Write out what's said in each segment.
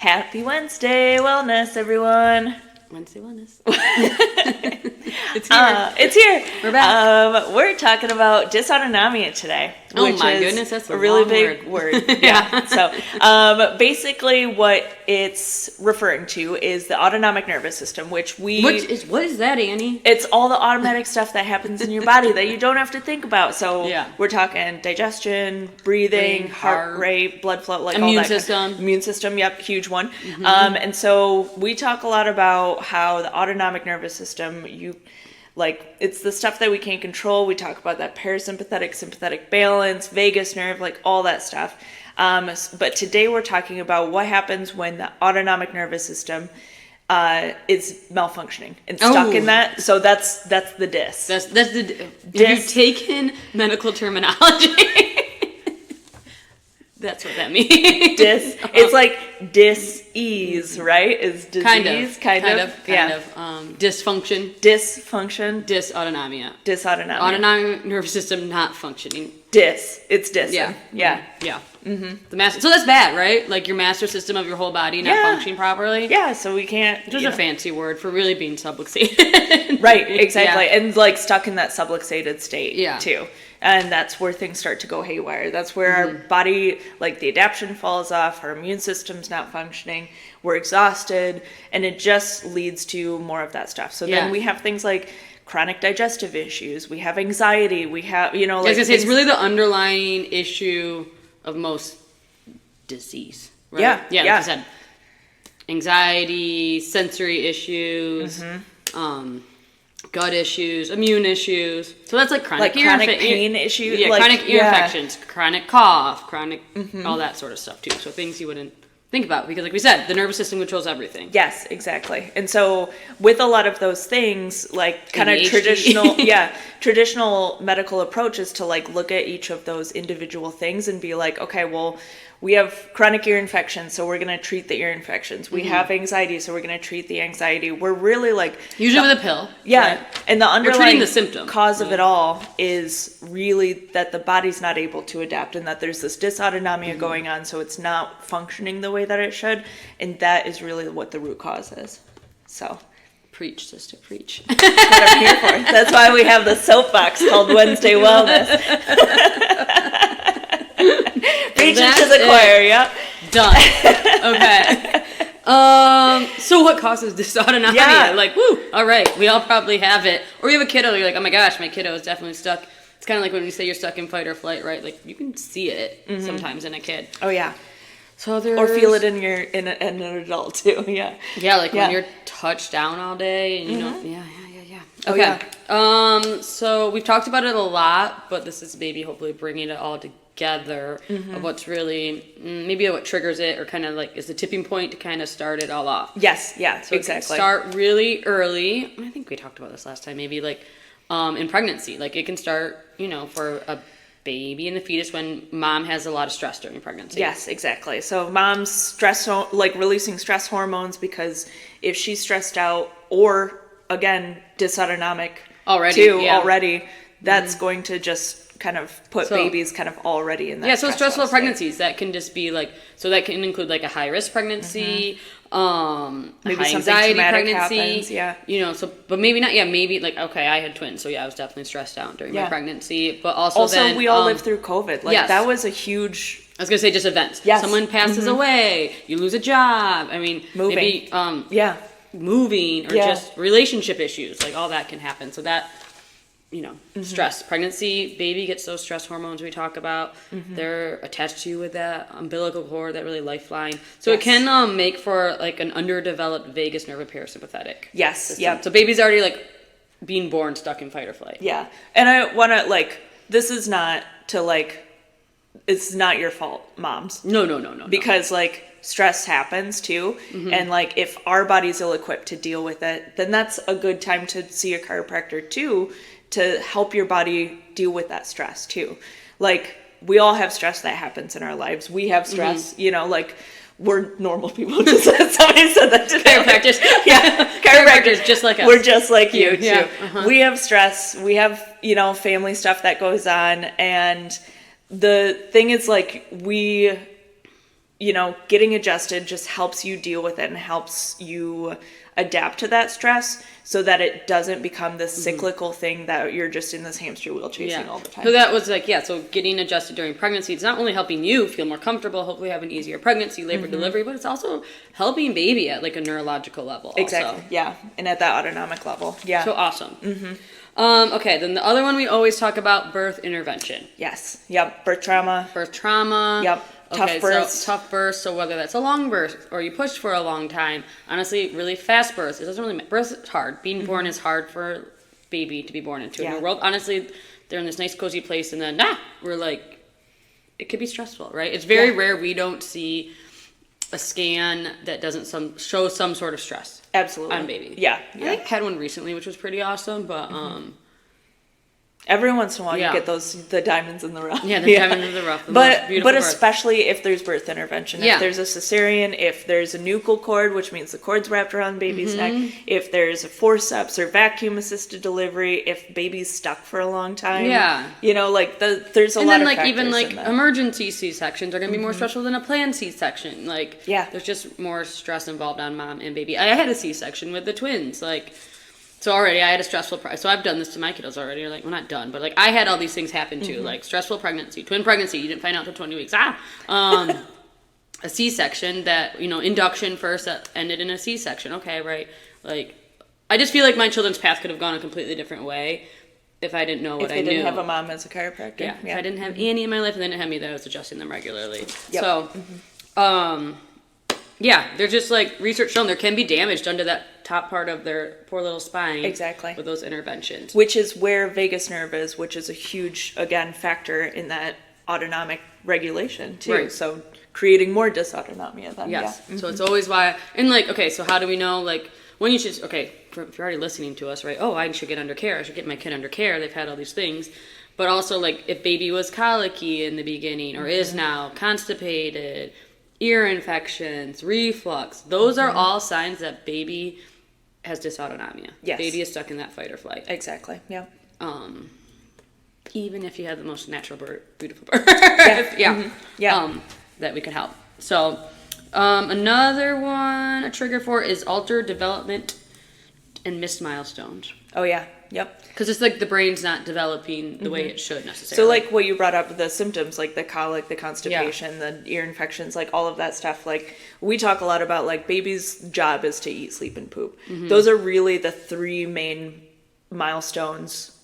Happy Wednesday Wellness, everyone. Wednesday Wellness. It's here. It's here. We're back. We're talking about dysautonomia today. Oh which my is goodness, that's a really long big word. Yeah. So basically what it's referring to is the autonomic nervous system, what is that, Annie? It's all the automatic stuff that happens in your body that you don't have to think about. So we're talking digestion, breathing, heart rate, blood flow, like immune all that. System. Immune system, yep, huge one. And so we talk a lot about how the autonomic nervous system, it's the stuff that we can't control. We talk about that parasympathetic, sympathetic balance, vagus nerve, like all that stuff. But today we're talking about what happens when the autonomic nervous system is malfunctioning and stuck in that. So that's the dys. That's the dys. Have you taken medical terminology? That's what that means. Dys. It's like dis-ease, right? Is disease kind of. Dysfunction. Dysautonomia. Dysautonomia. Autonomic nervous system not functioning. It's dys. Yeah. Mm-hmm. So that's bad, right? Like your master system of your whole body not functioning properly. Yeah. So we can't. Which is a fancy word for really being subluxated. Right. Exactly. Yeah. And like stuck in that subluxated state. Yeah. Too. And that's where things start to go haywire. That's where our body, like the adaptation falls off, our immune system's not functioning, we're exhausted, and it just leads to more of that stuff. So then we have things like chronic digestive issues, we have anxiety, we have, like... I was going to say, it's really the underlying issue of most disease, right? Yeah, like you said. Anxiety, sensory issues, gut issues, immune issues. So that's like chronic pain issues. Yeah, chronic ear infections, chronic cough, chronic all that sort of stuff too. So things you wouldn't think about because, like we said, the nervous system controls everything. Yes, exactly. And so with a lot of those things, like kind of traditional medical approach is to like look at each of those individual things and be like, okay, well, we have chronic ear infections, so we're going to treat the ear infections. We have anxiety, so we're going to treat the anxiety. We're really like... Usually with a pill. Yeah. Right? And the underlying the symptom. Cause of it all is really that the body's not able to adapt and that there's this dysautonomia going on, so it's not functioning the way that it should. And that is really what the root cause is. So... Preach, sister, preach. That's what I'm here for. That's why we have the soapbox called Wednesday Wellness. Preaching to the choir, yep. Done. Okay. So what causes dysautonomia? Yeah. Like, woo, all right, we all probably have it. Or you have a kiddo, you're like, oh my gosh, my kiddo is definitely stuck. It's kind of like when you say you're stuck in fight or flight, right? Like, you can see it sometimes in a kid. Oh, yeah. So or feel it in an adult too. Yeah. Yeah, like when you're touched down all day and you know. Yeah. Okay. So we've talked about it a lot, but this is maybe hopefully bringing it all together of what's really maybe what triggers it or kind of like is the tipping point to kind of start it all off. Yes. Yeah. So exactly. It can start really early. I think we talked about this last time. Maybe like in pregnancy, like it can start for a baby and the fetus when mom has a lot of stress during pregnancy. Yes, exactly. So mom's releasing stress hormones because if she's stressed out or again dysautonomic already, that's going to just kind of put babies kind of already in that. Yeah, so stressful pregnancies that can just be like that can include like a high risk pregnancy. Maybe high anxiety pregnancy, happens, but maybe not. Yeah, maybe like okay, I had twins, so I was definitely stressed out during my pregnancy. But also then, we all lived through COVID. Like that was a huge. I was gonna say just events. Yes. Someone passes away, you lose a job. I mean, moving. Maybe, moving or just relationship issues, like all that can happen. So that. Stress. Pregnancy, baby gets those stress hormones we talk about. They're attached to you with that umbilical cord, that really lifeline. So it can make for like an underdeveloped vagus nerve and parasympathetic. Yes. Yeah. So baby's already like being born stuck in fight or flight. Yeah. And I want to this is not to it's not your fault, moms. No. Because stress happens too. And if our body's ill-equipped to deal with it, then that's a good time to see a chiropractor too, to help your body deal with that stress too. We all have stress that happens in our lives. We have stress, we're normal people. Just somebody said that today. Chiropractors. Yeah. Chiropractors just like us. We're just like you too. Yeah. We have stress. We have, family stuff that goes on. And the thing is we getting adjusted just helps you deal with it and helps you adapt to that stress so that it doesn't become this cyclical thing that you're just in this hamster wheel chasing all the time. So that was so getting adjusted during pregnancy, it's not only helping you feel more comfortable, hopefully have an easier pregnancy, labor, delivery, but it's also helping baby at like a neurological level. Exactly. Also. Yeah. And at that autonomic level. Yeah. So awesome. Okay, then the other one we always talk about, birth intervention. Yes. Yep. Birth trauma. Yep. Tough births. So tough births. So whether that's a long birth or you pushed for a long time, honestly, really fast births. It doesn't really matter. Birth is hard. Being born is hard for baby to be born into a new world. Honestly, they're in this nice cozy place, and then we're like, it could be stressful, right? It's very rare we don't see a scan that doesn't show some sort of stress. Absolutely. On baby. Yeah. I think I had one recently, which was pretty awesome, but every once in a while you get the diamonds in the rough. Yeah, the diamonds in the rough. But birth. especially if there's birth intervention. If there's a cesarean, if there's a nuchal cord, which means the cord's wrapped around the baby's neck, if there's a forceps or vacuum assisted delivery, if baby's stuck for a long time. Yeah. There's a lot of factors. And then even emergency C-sections are going to be more stressful than a planned C-section. There's just more stress involved on mom and baby. I had a C-section with the twins. So already I had a stressful, so I've done this to my kiddos already. Well, not done, but I had all these things happen too, stressful pregnancy, twin pregnancy. You didn't find out till 20 weeks. A C-section that, induction first that ended in a C-section. Okay, right. I just feel like my children's path could have gone a completely different way if I didn't know what I knew. If they didn't have a mom as a chiropractor. Yeah. If I didn't have Annie in my life and they didn't have me, that I was adjusting them regularly. Yep. So, they're just research shown there can be damage done to that top part of their poor little spine. Exactly. With those interventions. Which is where vagus nerve is, which is a huge, again, factor in that autonomic regulation too. Right. So creating more dysautonomia then. Yes. Yeah. So it's always why, and so how do we know, when you should, if you're already listening to us, right? Oh, I should get under care. I should get my kid under care. They've had all these things. But also, if baby was colicky in the beginning or is now constipated, ear infections, reflux, those are all signs that baby has dysautonomia. Yes. Baby is stuck in that fight or flight. Exactly. Yeah. Even if you have the most natural beautiful birth. That we can help. So, another one, a trigger for is altered development and missed milestones. Oh, yeah. Yep. Because it's the brain's not developing the way it should necessarily. So what you brought up, the symptoms, the colic, the constipation, the ear infections, all of that stuff, we talk a lot about baby's job is to eat, sleep, and poop. Those are really the three main milestones,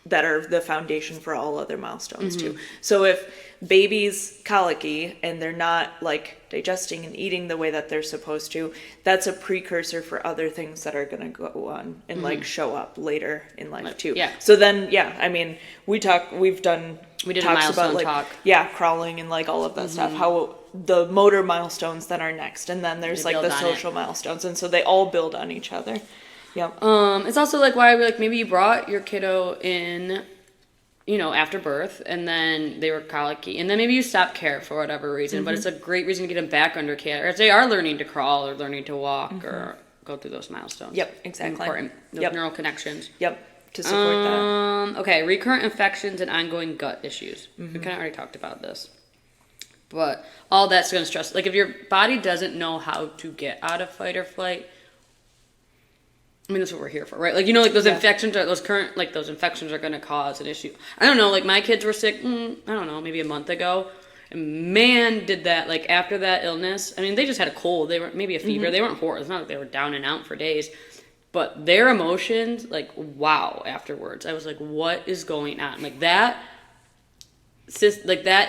that are the foundation for all other milestones too. So if baby's colicky and they're not digesting and eating the way that they're supposed to, that's a precursor for other things that are going to go on and show up later in life too. Yeah. So then, we did a milestone talk. Crawling and all of that stuff, how the motor milestones then are next. And then there's the social milestones. And so they all build on each other. Yep. It's also why maybe you brought your kiddo in, after birth, and then they were colicky, and then maybe you stopped care for whatever reason, but it's a great reason to get them back under care if they are learning to crawl or learning to walk or go through those milestones. Yep, exactly. Important. Those neural connections. Yep, to support that. Okay, recurrent infections and ongoing gut issues. We kind of already talked about this. But all that's going to stress. If your body doesn't know how to get out of fight or flight, that's what we're here for, right? Those infections are, those infections are going to cause an issue. I don't know, my kids were sick, I don't know, maybe a month ago. And man, did that, after that illness, they just had a cold. They were, maybe a fever. They weren't horrible. It's not like they were down and out for days. But their emotions, wow, afterwards. I was what is going on? That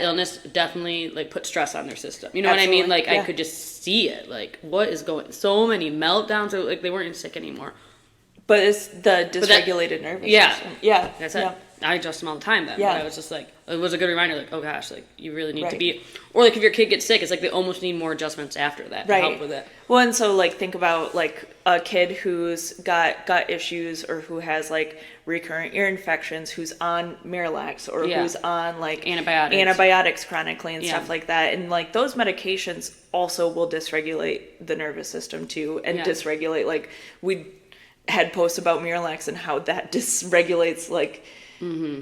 illness definitely, put stress on their system. You know Absolutely. What I mean? I could just see it. What is going, so many meltdowns. They weren't even sick anymore. But it's the dysregulated nervous system. Yeah. That's it. I adjust them all the time then. Yeah. But I was just it was a good reminder, oh gosh, you really need to be, or if your kid gets sick, it's they almost need more adjustments after that to help with it. Well, and so think about a kid who's got gut issues or who has recurrent ear infections, who's on Miralax or who's on antibiotics chronically and stuff like that. And those medications also will dysregulate the nervous system too, and dysregulate, we had posts about Miralax and how that dysregulates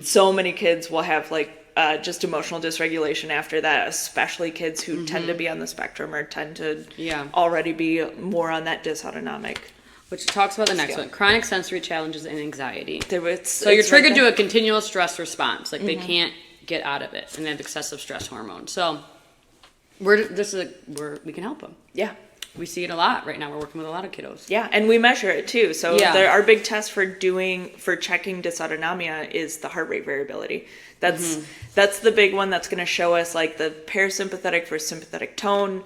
so many kids will have just emotional dysregulation after that, especially kids who tend to be on the spectrum or tend to already be more on that dysautonomic. Which talks about the next one, chronic sensory challenges and anxiety. So you're triggered to a continual stress response. Like they can't get out of it and they have excessive stress hormones. So we can help them. Yeah. We see it a lot right now. We're working with a lot of kiddos. Yeah, and we measure it too. So our big test for checking dysautonomia is the heart rate variability. That's the big one that's going to show us like the parasympathetic versus sympathetic tone,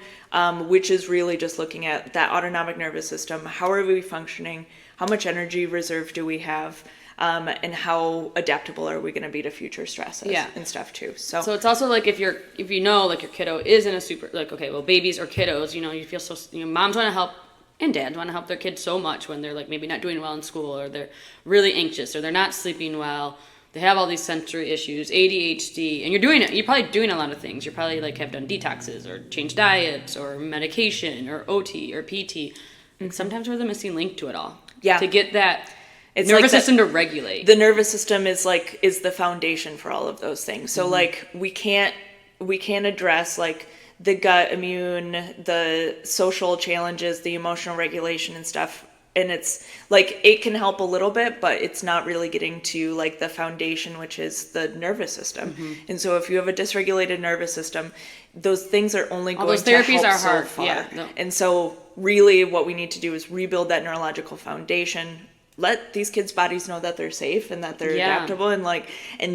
which is really just looking at that autonomic nervous system. How are we functioning? How much energy reserve do we have? And how adaptable are we going to be to future stresses and stuff too. So it's also like if you know like your kiddo is in a super like okay, well babies or kiddos, you feel so moms want to help and dads want to help their kids so much when they're like maybe not doing well in school or they're really anxious or they're not sleeping well. They have all these sensory issues, ADHD, and you're probably doing a lot of things. You're probably like have done detoxes or changed diets or medication or OT or PT. And sometimes we're the missing link to it all. Yeah. To get that nervous system to regulate. The nervous system is the foundation for all of those things. So like we can't address like the gut immune, the social challenges, the emotional regulation and stuff. And it's like it can help a little bit, but it's not really getting to like the foundation, which is the nervous system. And so if you have a dysregulated nervous system, those things are only going to help so far. Yeah, no. And so really what we need to do is rebuild that neurological foundation, let these kids' bodies know that they're safe and that they're adaptable, and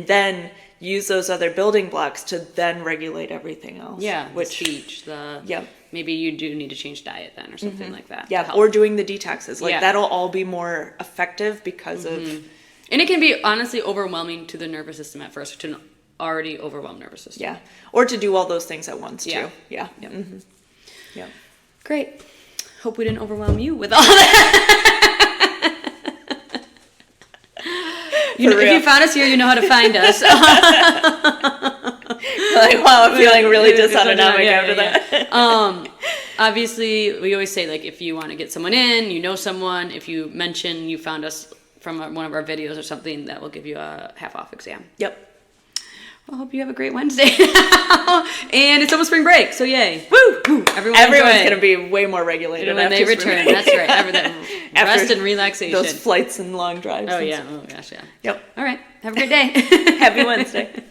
then use those other building blocks to then regulate everything else. Yeah, which speech, maybe you do need to change diet then or something like that. Yeah, or doing the detoxes. That'll all be more effective because of... And it can be honestly overwhelming to the nervous system at first, to an already overwhelmed nervous system. Yeah, or to do all those things at once too. Yeah. Yeah. Great. Hope we didn't overwhelm you with all that. If you found us here, you know how to find us. I'm feeling really dysautonomic after that. Obviously, we always say, like, if you want to get someone in, you know someone, if you mention you found us from one of our videos or something, that will give you a half-off exam. Yep. Well, I hope you have a great Wednesday. And it's almost spring break, so yay. Woo! Everyone's going to be way more regulated when they return. That's right. Rest and relaxation. Those flights and long drives. Oh, yeah. Oh, gosh, yeah. Yep. All right. Have a great day. Happy Wednesday.